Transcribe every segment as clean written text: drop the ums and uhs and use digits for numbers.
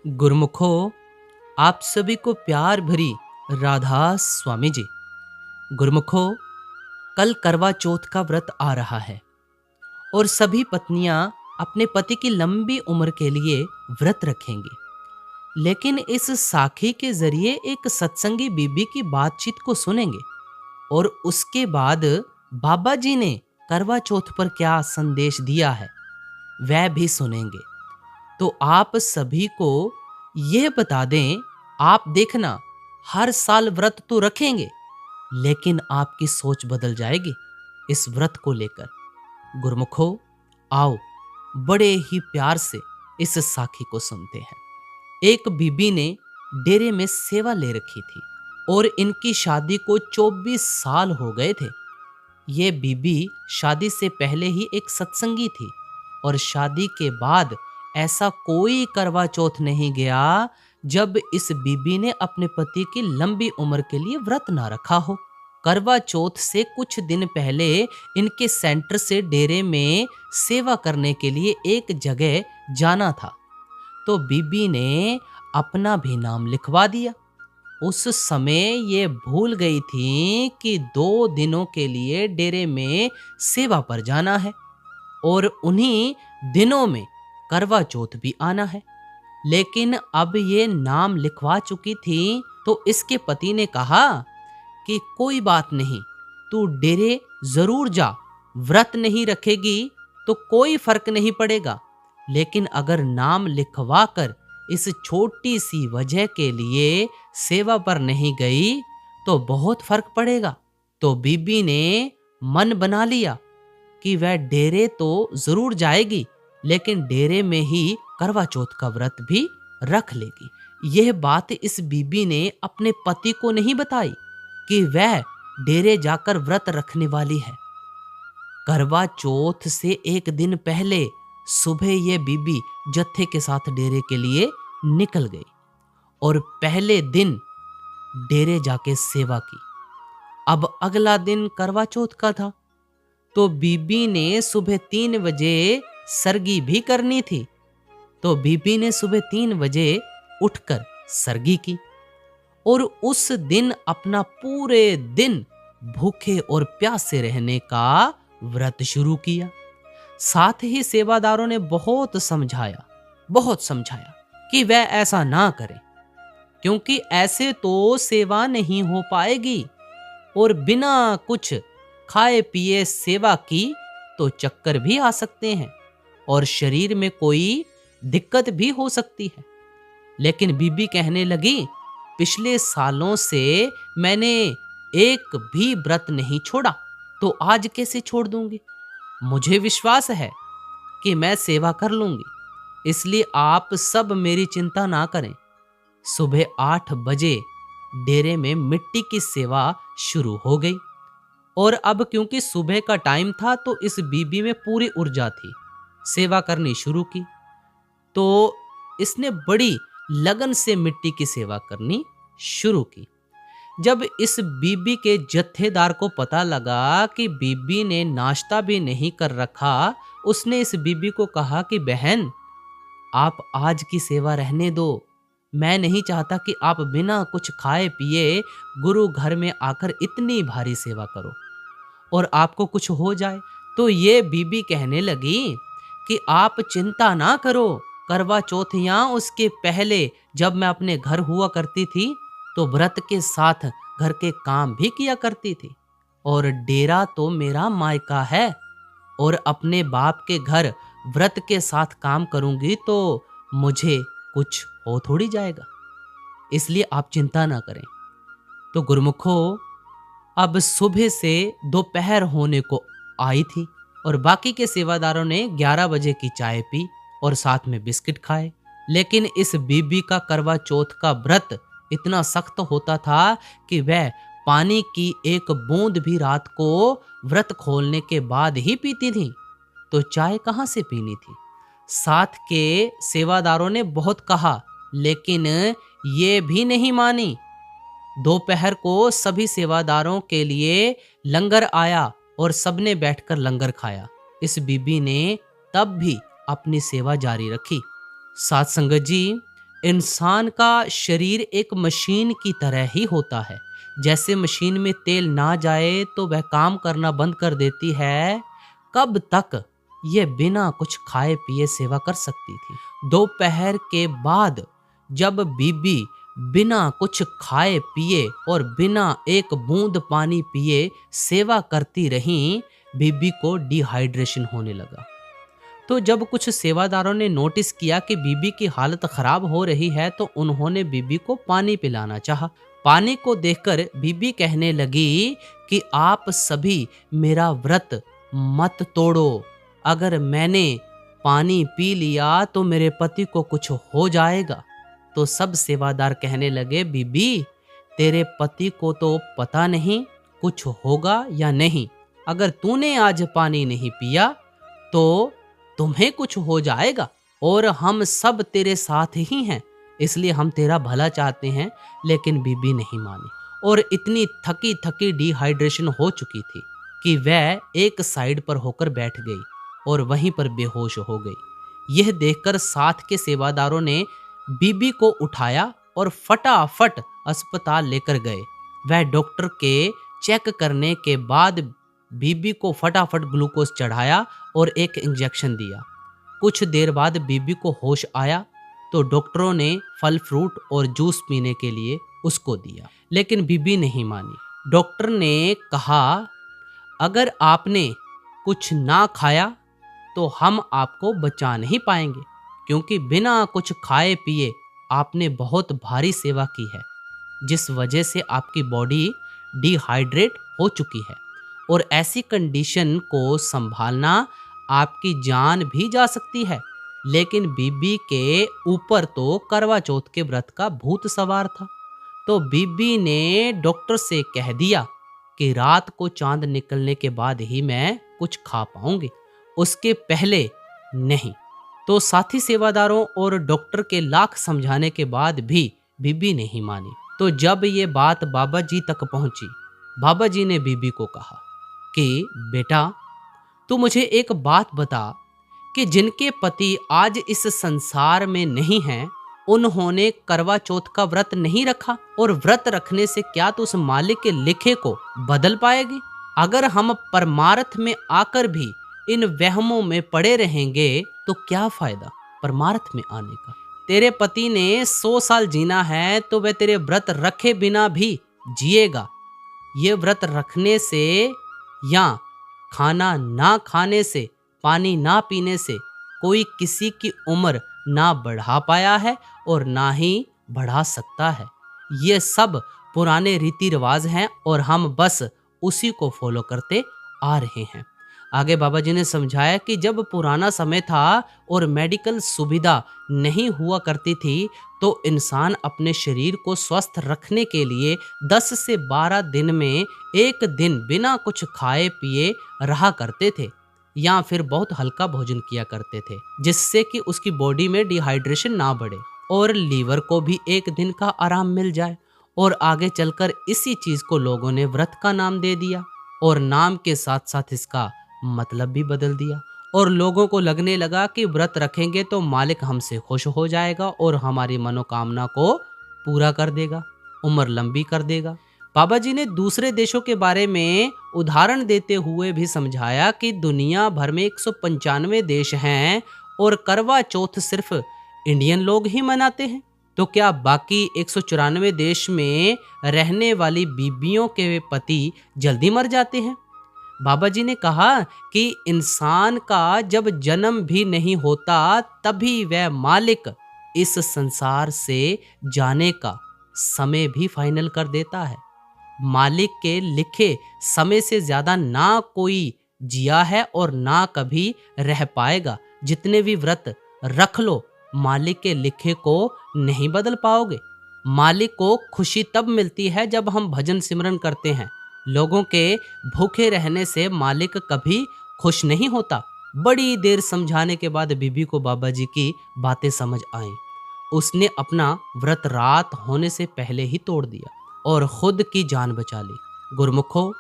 गुरुमुखो, आप सभी को प्यार भरी राधा स्वामी जी। गुरुमुखो, कल करवा चौथ का व्रत आ रहा है और सभी पत्नियां अपने पति की लंबी उम्र के लिए व्रत रखेंगी। लेकिन इस साखी के जरिए एक सत्संगी बीबी की बातचीत को सुनेंगे और उसके बाद बाबा जी ने करवा चौथ पर क्या संदेश दिया है वह भी सुनेंगे। तो आप सभी को यह बता दें, आप देखना, हर साल व्रत तो रखेंगे लेकिन आपकी सोच बदल जाएगी इस व्रत को लेकर। गुरुमुखो, आओ बड़े ही प्यार से इस साखी को सुनते हैं। एक बीबी ने डेरे में सेवा ले रखी थी और इनकी शादी को 24 साल हो गए थे। ये बीबी शादी से पहले ही एक सत्संगी थी और शादी के बाद ऐसा कोई करवा चौथ नहीं गया जब इस बीबी ने अपने पति की लंबी उम्र के लिए व्रत ना रखा हो। करवा चौथ से कुछ दिन पहले इनके सेंटर से डेरे में सेवा करने के लिए एक जगह जाना था, तो बीबी ने अपना भी नाम लिखवा दिया। उस समय ये भूल गई थी कि 2 दिनों के लिए डेरे में सेवा पर जाना है और उन्हीं दिनों में करवा चौथ भी आना है। लेकिन अब ये नाम लिखवा चुकी थी, तो इसके पति ने कहा कि कोई बात नहीं, तू डेरे जरूर जा, व्रत नहीं रखेगी तो कोई फर्क नहीं पड़ेगा, लेकिन अगर नाम लिखवा कर इस छोटी सी वजह के लिए सेवा पर नहीं गई तो बहुत फर्क पड़ेगा। तो बीबी ने मन बना लिया कि वह डेरे तो जरूर जाएगी लेकिन डेरे में ही करवा चौथ का व्रत भी रख लेगी। यह बात इस बीबी ने अपने पति को नहीं बताई कि वह डेरे जाकर व्रत रखने वाली है। करवा चौथ से एक दिन पहले सुबह यह बीबी जत्थे के साथ डेरे के लिए निकल गई और पहले दिन डेरे जाके सेवा की। अब अगला दिन करवा चौथ का था, तो बीबी ने सुबह 3 बजे सरगी भी करनी थी, तो बीबी ने सुबह 3 बजे उठकर सरगी की और उस दिन अपना पूरे दिन भूखे और प्यासे रहने का व्रत शुरू किया। साथ ही सेवादारों ने बहुत समझाया कि वह ऐसा ना करे, क्योंकि ऐसे तो सेवा नहीं हो पाएगी और बिना कुछ खाए पिए सेवा की तो चक्कर भी आ सकते हैं और शरीर में कोई दिक्कत भी हो सकती है। लेकिन बीबी कहने लगी, पिछले सालों से मैंने एक भी व्रत नहीं छोड़ा, तो आज कैसे छोड़ दूंगी? मुझे विश्वास है कि मैं सेवा कर लूंगी, इसलिए आप सब मेरी चिंता ना करें। सुबह 8 बजे डेरे में मिट्टी की सेवा शुरू हो गई और अब क्योंकि सुबह का टाइम था तो इस बीबी में पूरी ऊर्जा थी। सेवा करनी शुरू की तो इसने बड़ी लगन से मिट्टी की सेवा करनी शुरू की। जब इस बीबी के जत्थेदार को पता लगा कि बीबी ने नाश्ता भी नहीं कर रखा, उसने इस बीबी को कहा कि बहन, आप आज की सेवा रहने दो। मैं नहीं चाहता कि आप बिना कुछ खाए पिए गुरु घर में आकर इतनी भारी सेवा करो और आपको कुछ हो जाए। तो ये बीबी कहने लगी कि आप चिंता ना करो, करवा चौथ या उसके पहले जब मैं अपने घर हुआ करती थी तो व्रत के साथ घर के काम भी किया करती थी और डेरा तो मेरा मायका है और अपने बाप के घर व्रत के साथ काम करूंगी तो मुझे कुछ हो थोड़ी जाएगा, इसलिए आप चिंता ना करें। तो गुरुमुखो, अब सुबह से दोपहर होने को आई थी और बाकी के सेवादारों ने 11 बजे की चाय पी और साथ में बिस्किट खाए। लेकिन इस बीबी का करवा चौथ का व्रत इतना सख्त होता था कि वह पानी की एक बूंद भी रात को व्रत खोलने के बाद ही पीती थी, तो चाय कहां से पीनी थी। साथ के सेवादारों ने बहुत कहा लेकिन ये भी नहीं मानी। दोपहर को सभी सेवादारों के लिए लंगर आया और सबने बैठकर लंगर खाया। इस बीबी ने तब भी अपनी सेवा जारी रखी। साथ संगत जी, इंसान का शरीर एक मशीन की तरह ही होता है। जैसे मशीन में तेल ना जाए तो वह काम करना बंद कर देती है, कब तक ये बिना कुछ खाए पिए सेवा कर सकती थी। दोपहर के बाद जब बीबी बिना कुछ खाए पिए और बिना एक बूंद पानी पिए सेवा करती रहीं, बीबी को डिहाइड्रेशन होने लगा। तो जब कुछ सेवादारों ने नोटिस किया कि बीबी की हालत खराब हो रही है तो उन्होंने बीबी को पानी पिलाना चाहा। पानी को देखकर बीबी कहने लगी कि आप सभी मेरा व्रत मत तोड़ो। अगर मैंने पानी पी लिया तो मेरे पति को कुछ हो जाएगा। तो सब सेवादार कहने लगे, बीबी तेरे पति को तो पता नहीं कुछ होगा या नहीं। अगर तूने आज पानी नहीं पिया तो तुम्हें कुछ हो जाएगा, और हम सब तेरे साथ ही हैं, इसलिए हम तेरा भला चाहते हैं। लेकिन बीबी नहीं मानी और इतनी थकी थकी डिहाइड्रेशन हो चुकी थी कि वह एक साइड पर होकर बैठ गई और वहीं पर बेहोश हो गई। यह देखकर साथ के सेवादारों ने बीबी को उठाया और फटाफट अस्पताल लेकर गए। वह डॉक्टर के चेक करने के बाद बीबी को फटाफट ग्लूकोज चढ़ाया और एक इंजेक्शन दिया। कुछ देर बाद बीबी को होश आया तो डॉक्टरों ने फल फ्रूट और जूस पीने के लिए उसको दिया, लेकिन बीबी नहीं मानी। डॉक्टर ने कहा, अगर आपने कुछ ना खाया तो हम आपको बचा नहीं पाएंगे, क्योंकि बिना कुछ खाए पिए आपने बहुत भारी सेवा की है, जिस वजह से आपकी बॉडी डिहाइड्रेट हो चुकी है और ऐसी कंडीशन को संभालना आपकी जान भी जा सकती है। लेकिन बीबी के ऊपर तो करवा चौथ के व्रत का भूत सवार था। तो बीबी ने डॉक्टर से कह दिया कि रात को चांद निकलने के बाद ही मैं कुछ खा पाऊंगी, उसके पहले नहीं। तो साथी सेवादारों और डॉक्टर के लाख समझाने के बाद भी बीबी नहीं मानी। तो जब ये बात बाबा जी तक पहुंची, बाबा जी ने बीबी को कहा कि बेटा, तू मुझे एक बात बता कि जिनके पति आज इस संसार में नहीं हैं, उन्होंने करवा चौथ का व्रत नहीं रखा, और व्रत रखने से क्या तू उस मालिक के लिखे को बदल पाएगी? अगर हम परमार्थ में आकर भी इन वहमों में पड़े रहेंगे तो क्या फायदा परमार्थ में आने का? तेरे पति ने 100 साल जीना है तो वह तेरे व्रत रखे बिना भी जिएगा। ये व्रत रखने से या खाना ना खाने से, पानी ना पीने से कोई किसी की उम्र ना बढ़ा पाया है और ना ही बढ़ा सकता है। ये सब पुराने रीति रिवाज हैं और हम बस उसी को फॉलो करते आ रहे हैं। आगे बाबा जी ने समझाया कि जब पुराना समय था और मेडिकल सुविधा नहीं हुआ करती थी तो इंसान अपने शरीर को स्वस्थ रखने के लिए 10 से 12 दिन में एक दिन बिना कुछ खाए पिए रहा करते थे, या फिर बहुत हल्का भोजन किया करते थे, जिससे कि उसकी बॉडी में डिहाइड्रेशन ना बढ़े और लीवर को भी एक दिन का आराम मिल जाए। और आगे चलकर इसी चीज को लोगों ने व्रत का नाम दे दिया और नाम के साथ साथ इसका मतलब भी बदल दिया, और लोगों को लगने लगा कि व्रत रखेंगे तो मालिक हमसे खुश हो जाएगा और हमारी मनोकामना को पूरा कर देगा, उम्र लंबी कर देगा। बाबा जी ने दूसरे देशों के बारे में उदाहरण देते हुए भी समझाया कि दुनिया भर में 195 देश हैं और करवा चौथ सिर्फ इंडियन लोग ही मनाते हैं, तो क्या बाकी 194 देश में रहने वाली बीबियों के पति जल्दी मर जाते हैं? बाबा जी ने कहा कि इंसान का जब जन्म भी नहीं होता तभी वह मालिक इस संसार से जाने का समय भी फाइनल कर देता है। मालिक के लिखे समय से ज्यादा ना कोई जिया है और ना कभी रह पाएगा। जितने भी व्रत रख लो, मालिक के लिखे को नहीं बदल पाओगे। मालिक को खुशी तब मिलती है जब हम भजन सिमरन करते हैं। लोगों के भूखे रहने से मालिक कभी खुश नहीं होता। बड़ी देर समझाने के बाद बीबी को बाबा जी की बातें समझ आईं। उसने अपना व्रत रात होने से पहले ही तोड़ दिया और खुद की जान बचा ली। गुरमुखों,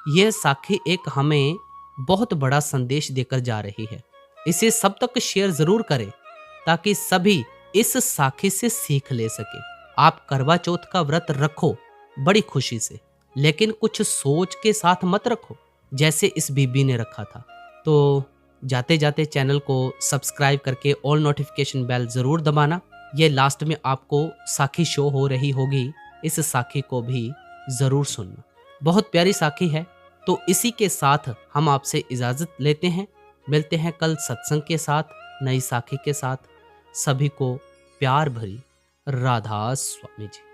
यह साखी एक हमें बहुत बड़ा संदेश देकर जा रही है। इसे सब तक शेयर जरूर करें ताकि सभी इस साखी से सीख ले सके। आप करवा चौथ का व्रत रखो बड़ी खुशी से, लेकिन कुछ सोच के साथ मत रखो जैसे इस बीबी ने रखा था। तो जाते जाते चैनल को सब्सक्राइब करके ऑल नोटिफिकेशन बेल जरूर दबाना। ये लास्ट में आपको साखी शो हो रही होगी, इस साखी को भी जरूर सुनना। बहुत प्यारी साखी है। तो इसी के साथ हम आपसे इजाजत लेते हैं। मिलते हैं कल सत्संग के साथ, नई साखी के साथ। सभी को प्यार भरी राधा स्वामी जी।